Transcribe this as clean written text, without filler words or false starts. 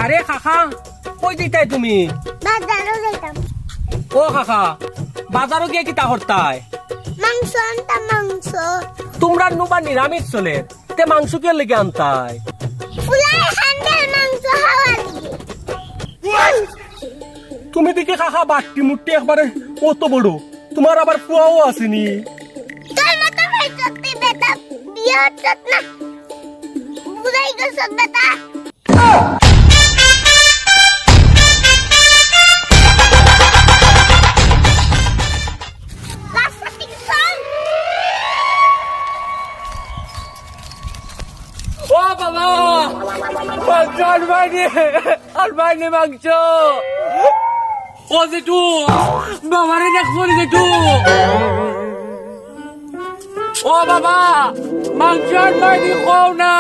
আরে কাকা কই দিতাই তুমি? বাজারও যাইতাম। ও কাকা বাজারও গিয়ে কিতা করতাই? মাংস আনতাম মাংস। তোমরা নুবা নিরামিষ চলে তে মাংস কে লেগে আনতাই? ফুলাই হান্ডেল মাংস খাওয়া লাগে। তুমি দিকে কাকা বাট্টি মুট্টি একবারে কত বড়, তোমার আবার ফুয়াও আসেনি। তোর মতো ভাই সত্যি বেটা বিয়ে হচ্ছে না, বুঝাই গেছ বেটা। ও বাবা মাংস আনবাইনি মাংস। ও জেঠু বাবারে দেখবো জেঠু। ও বাবা মাংস আনবাইনি কও না।